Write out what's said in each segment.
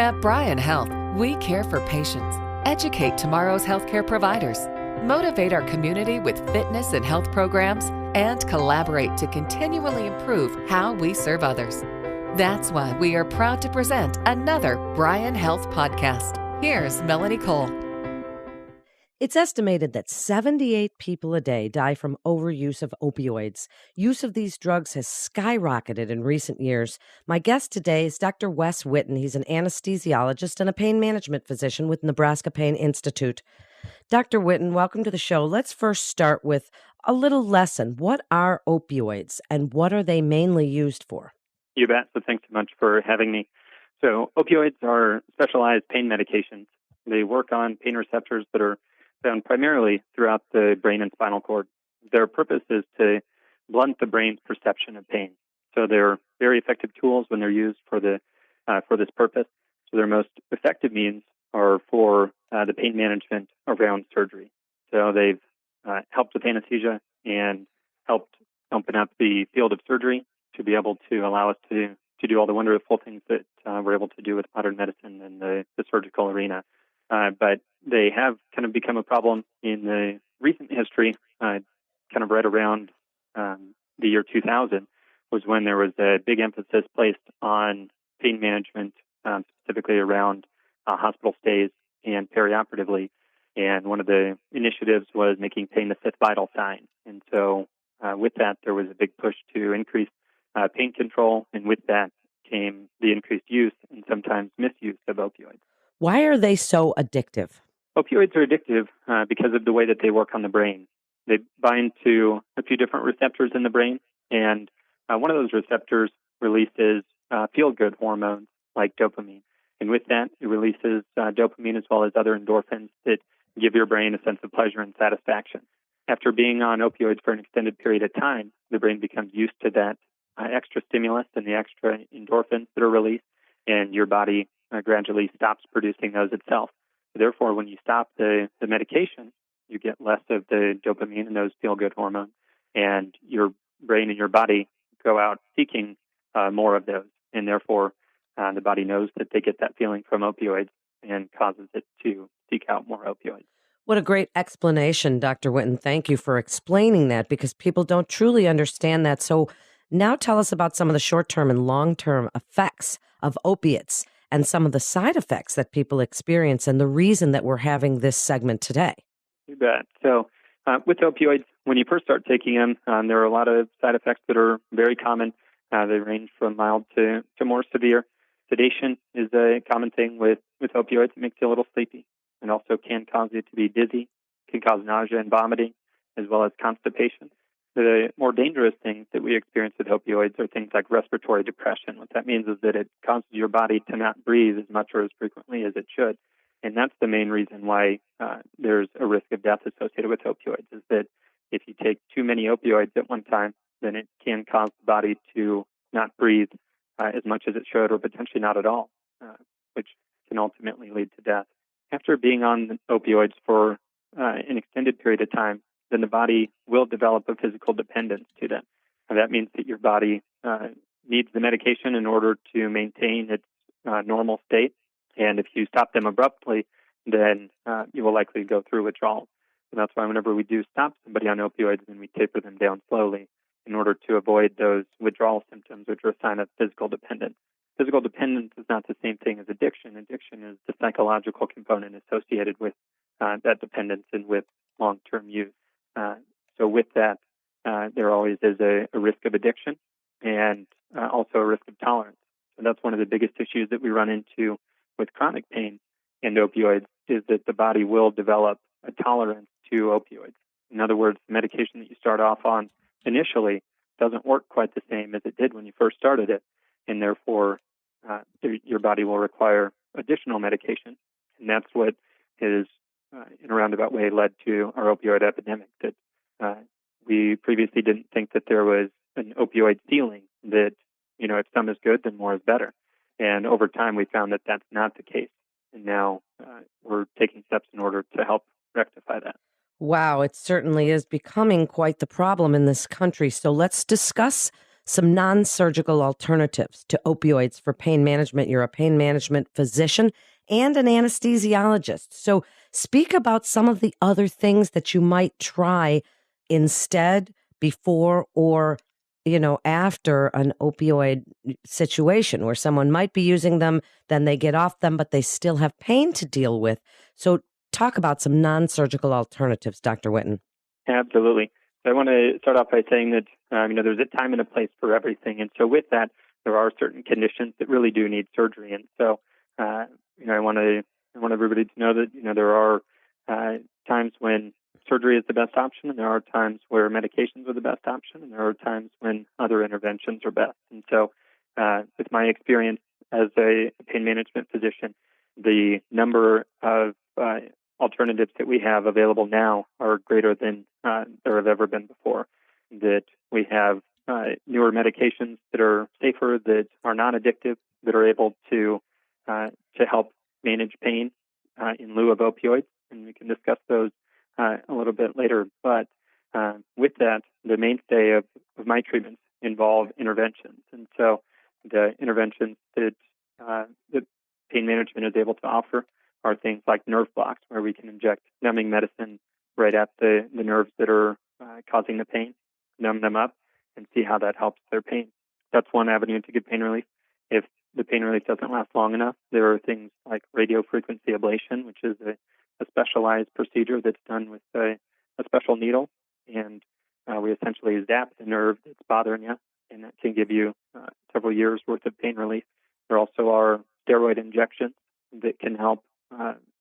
At Bryan Health, we care for patients, educate tomorrow's healthcare providers, motivate our community with fitness and health programs, and collaborate to continually improve how we serve others. That's why we are proud to present another Bryan Health podcast. Here's Melanie Cole. It's estimated that 78 people a day die from overuse of opioids. Use of these drugs has skyrocketed in recent years. My guest today is Dr. Wes Whitten. He's an anesthesiologist and a pain management physician with Nebraska Pain Institute. Dr. Whitten, welcome to the show. Let's first start with a little lesson. What are opioids and what are they mainly used for? You bet. So thanks so much for having me. So opioids are specialized pain medications. They work on pain receptors that are found primarily throughout the brain and spinal cord. Their purpose is to blunt the brain's perception of pain. So they're very effective tools when they're used for this purpose. So their most effective means are for the pain management around surgery. So they've helped with anesthesia and helped open up the field of surgery to be able to allow us to do all the wonderful things that we're able to do with modern medicine and the surgical arena. But they have kind of become a problem in the recent history, kind of right around the year 2000 was when there was a big emphasis placed on pain management, specifically around hospital stays and perioperatively. And one of the initiatives was making pain the fifth vital sign. And so with that, there was a big push to increase pain control. And with that came the increased use and sometimes misuse of opioids. Why are they so addictive? Opioids are addictive because of the way that they work on the brain. They bind to a few different receptors in the brain, and one of those receptors releases feel-good hormones like dopamine. And with that, it releases dopamine as well as other endorphins that give your brain a sense of pleasure and satisfaction. After being on opioids for an extended period of time, the brain becomes used to that extra stimulus and the extra endorphins that are released, and your body gradually stops producing those itself. Therefore, when you stop the medication, you get less of the dopamine and those feel-good hormones, and your brain and your body go out seeking more of those. And therefore, the body knows that they get that feeling from opioids and causes it to seek out more opioids. What a great explanation, Dr. Whitten. Thank you for explaining that because people don't truly understand that. So now tell us about some of the short-term and long-term effects of opiates and some of the side effects that people experience and the reason that we're having this segment today. You bet. So with opioids, when you first start taking them, there are a lot of side effects that are very common. They range from mild to more severe. Sedation is a common thing with opioids. It makes you a little sleepy and also can cause you to be dizzy, can cause nausea and vomiting, as well as constipation. The more dangerous things that we experience with opioids are things like respiratory depression. What that means is that it causes your body to not breathe as much or as frequently as it should. And that's the main reason why there's a risk of death associated with opioids, is that if you take too many opioids at one time, then it can cause the body to not breathe as much as it should or potentially not at all, which can ultimately lead to death. After being on opioids for an extended period of time, then the body will develop a physical dependence to them. And that means that your body needs the medication in order to maintain its normal state. And if you stop them abruptly, then you will likely go through withdrawal. And that's why whenever we do stop somebody on opioids, then we taper them down slowly in order to avoid those withdrawal symptoms, which are a sign of physical dependence. Physical dependence is not the same thing as addiction. Addiction is the psychological component associated with that dependence and with long-term use. So with that, there always is a risk of addiction and also a risk of tolerance. So that's one of the biggest issues that we run into with chronic pain and opioids is that the body will develop a tolerance to opioids. In other words, the medication that you start off on initially doesn't work quite the same as it did when you first started it, and therefore your body will require additional medication. And that's what has, in a roundabout way, led to our opioid epidemic, that we previously didn't think that there was an opioid ceiling, that, if some is good, then more is better. And over time, we found that that's not the case. And now we're taking steps in order to help rectify that. Wow, it certainly is becoming quite the problem in this country. So let's discuss some non-surgical alternatives to opioids for pain management. You're a pain management physician and an anesthesiologist. So speak about some of the other things that you might try instead, before, or after an opioid situation where someone might be using them, then they get off them, but they still have pain to deal with. So talk about some non-surgical alternatives, Dr. Whitten. Absolutely. So I want to start off by saying that, there's a time and a place for everything. And so with that, there are certain conditions that really do need surgery. And so, I want everybody to know that, there are times when surgery is the best option, and there are times where medications are the best option, and there are times when other interventions are best. And so, with my experience as a pain management physician, the number of alternatives that we have available now are greater than there have ever been before. That we have newer medications that are safer, that are non-addictive, that are able to help manage pain in lieu of opioids, and we can discuss those a little bit later. But with that, the mainstay of my treatments involve interventions, and so the interventions that pain management is able to offer are things like nerve blocks, where we can inject numbing medicine right at the nerves that are causing the pain, numb them up, and see how that helps their pain. That's one avenue to get pain relief. If the pain relief doesn't last long enough, there are things like radiofrequency ablation, which is a specialized procedure that's done with a special needle, and we essentially zap the nerve that's bothering you, and that can give you several years' worth of pain relief. There also are steroid injections that can help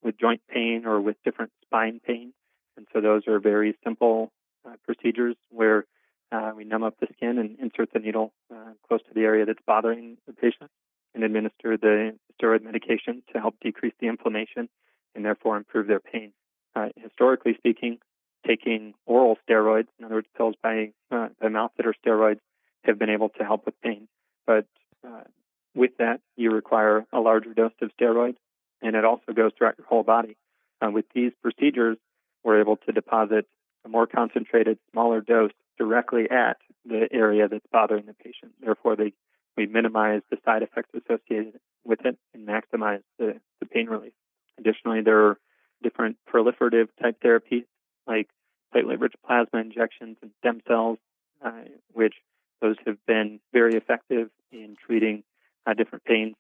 with joint pain or with different spine pain, and so those are very simple procedures where we numb up the skin and insert the needle close to the area that's bothering the patient and administer the steroid medication to help decrease the inflammation and therefore improve their pain. Historically speaking, taking oral steroids, in other words, pills by mouth that are steroids, have been able to help with pain. But with that, you require a larger dose of steroid, and it also goes throughout your whole body. With these procedures, we're able to deposit a more concentrated, smaller dose directly at the area that's bothering the patient. Therefore, we minimize the side effects associated with it and maximize the pain relief. Additionally, there are different proliferative type therapies like platelet-rich plasma injections and stem cells, which those have been very effective in treating different pains.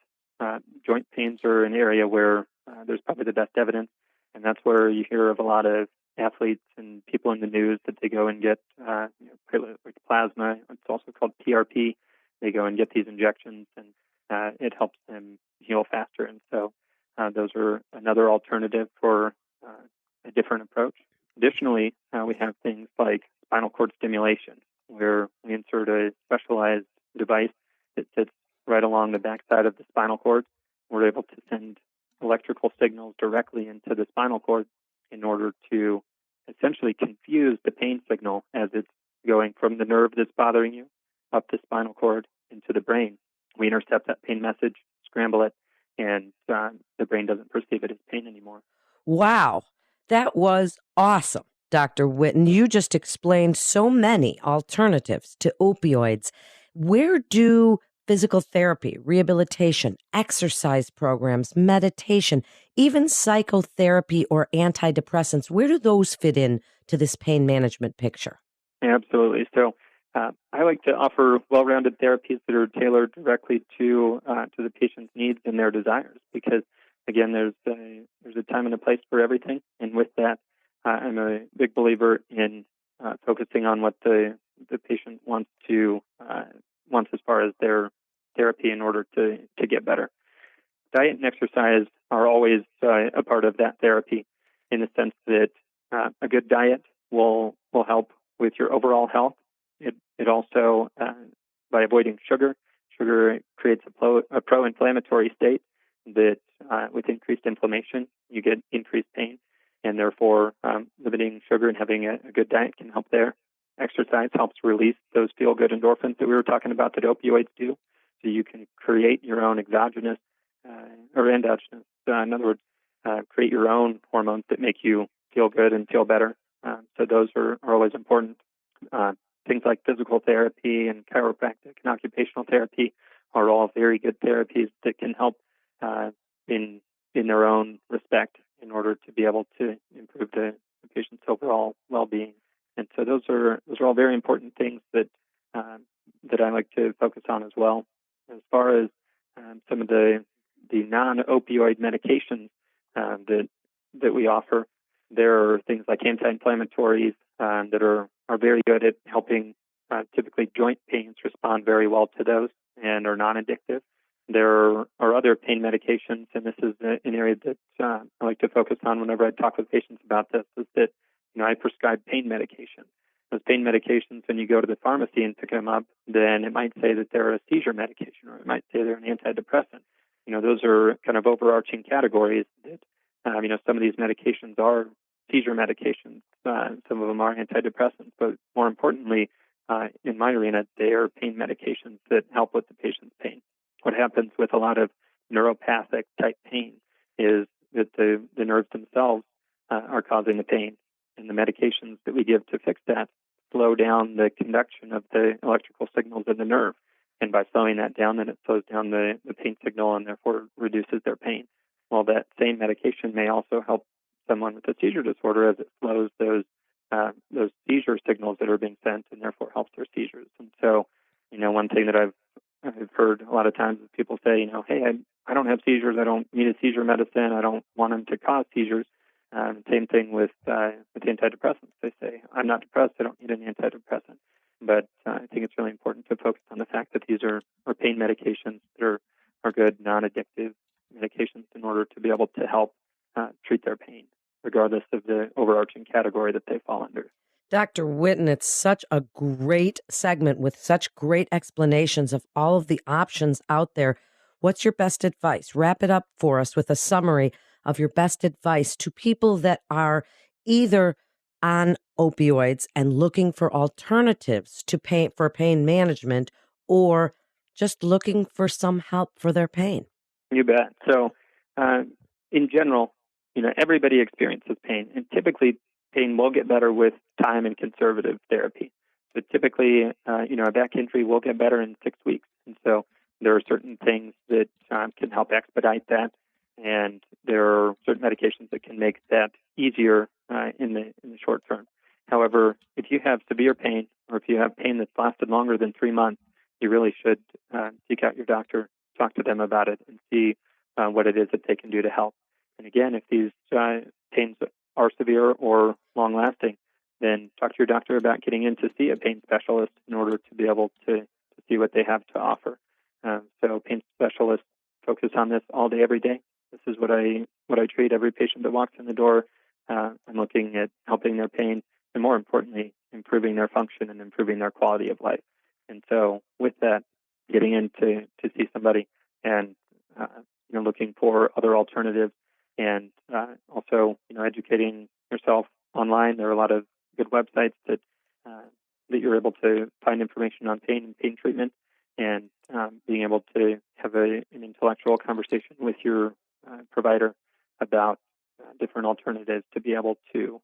Joint pains are an area where there's probably the best evidence, and that's where you hear of a lot of athletes and people in the news that they go and get platelet-rich plasma. It's also called PRP. They go and get these injections, and it helps them heal faster. And so those are another alternative for a different approach. Additionally, we have things like spinal cord stimulation, where we insert a specialized device that sits right along the backside of the spinal cord. We're able to send electrical signals directly into the spinal cord in order to essentially confuse the pain signal as it's going from the nerve that's bothering you up the spinal cord into the brain. We intercept that pain message, scramble it, and the brain doesn't perceive it as pain anymore. Wow, that was awesome, Dr. Whitten. You just explained so many alternatives to opioids. Where do physical therapy, rehabilitation, exercise programs, meditation, even psychotherapy or antidepressants, where do those fit in to this pain management picture? Absolutely. So I like to offer well-rounded therapies that are tailored directly to the patient's needs and their desires, because again, there's a time and a place for everything. And with that, I'm a big believer in focusing on what the patient wants as far as their therapy in order to get better. Diet and exercise are always a part of that therapy, in the sense that a good diet will help with your overall health. It also, by avoiding sugar creates a pro-inflammatory state that with increased inflammation, you get increased pain, and therefore limiting sugar and having a good diet can help there. Exercise helps release those feel-good endorphins that we were talking about that opioids do, so you can create your own exogenous or endogenous. In other words, create your own hormones that make you feel good and feel better. So those are always important. things like physical therapy and chiropractic and occupational therapy are all very good therapies that can help in their own respect in order to be able to improve the patient's overall well-being. And so those are all very important things that I like to focus on as well. As far as some of the non-opioid medications that we offer, there are things like anti-inflammatories that are very good at helping typically joint pains respond very well to those and are non-addictive. There are other pain medications, and this is an area that I like to focus on whenever I talk with patients about this, is that I prescribe pain medication. Those pain medications, when you go to the pharmacy and pick them up, then it might say that they're a seizure medication, or it might say they're an antidepressant. Those are kind of overarching categories that, some of these medications are seizure medications. Some of them are antidepressants, but more importantly, in my arena, they are pain medications that help with the patient's pain. What happens with a lot of neuropathic type pain is that the nerves themselves are causing the pain, and the medications that we give to fix that slow down the conduction of the electrical signals in the nerve. And by slowing that down, then it slows down the pain signal and therefore reduces their pain. Well, that same medication may also help someone with a seizure disorder as it slows those seizure signals that are being sent and therefore helps their seizures. And so, one thing that I've heard a lot of times is people say, hey, I don't have seizures. I don't need a seizure medicine. I don't want them to cause seizures. Same thing with antidepressants. They say, I'm not depressed. I don't need an antidepressant. But I think it's really important to focus on the fact that these are pain medications that are good, non-addictive medications in order to be able to help treat their pain, regardless of the overarching category that they fall under. Dr. Whitten, it's such a great segment with such great explanations of all of the options out there. What's your best advice? Wrap it up for us with a summary of your best advice to people that are either on opioids and looking for alternatives to pain management, or just looking for some help for their pain. You bet. So, in general, everybody experiences pain, and typically pain will get better with time and conservative therapy. So typically, a back injury will get better in 6 weeks. And so there are certain things that can help expedite that, and there are certain medications that can make that easier in the short term. However, if you have severe pain, or if you have pain that's lasted longer than 3 months, you really should seek out your doctor, talk to them about it, and see what it is that they can do to help. And again, if these pains are severe or long-lasting, then talk to your doctor about getting in to see a pain specialist in order to be able to see what they have to offer. So pain specialists focus on this all day, every day. This is what I treat every patient that walks in the door. I'm looking at helping their pain, and more importantly, improving their function and improving their quality of life. And so with that, getting in to see somebody and looking for other alternatives, and also educating yourself online. There are a lot of good websites that you're able to find information on pain and pain treatment, and being able to have an intellectual conversation with your provider about different alternatives to be able to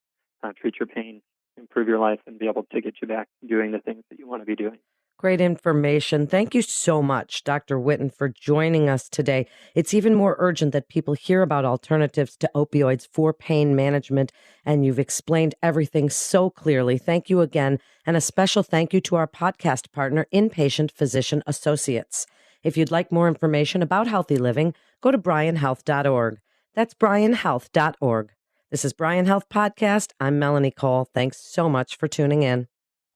treat your pain, improve your life, and be able to get you back doing the things that you want to be doing. Great information. Thank you so much, Dr. Whitten, for joining us today. It's even more urgent that people hear about alternatives to opioids for pain management, and you've explained everything so clearly. Thank you again, and a special thank you to our podcast partner, Inpatient Physician Associates. If you'd like more information about healthy living, go to bryanhealth.org. That's bryanhealth.org. This is Bryan Health Podcast. I'm Melanie Cole. Thanks so much for tuning in.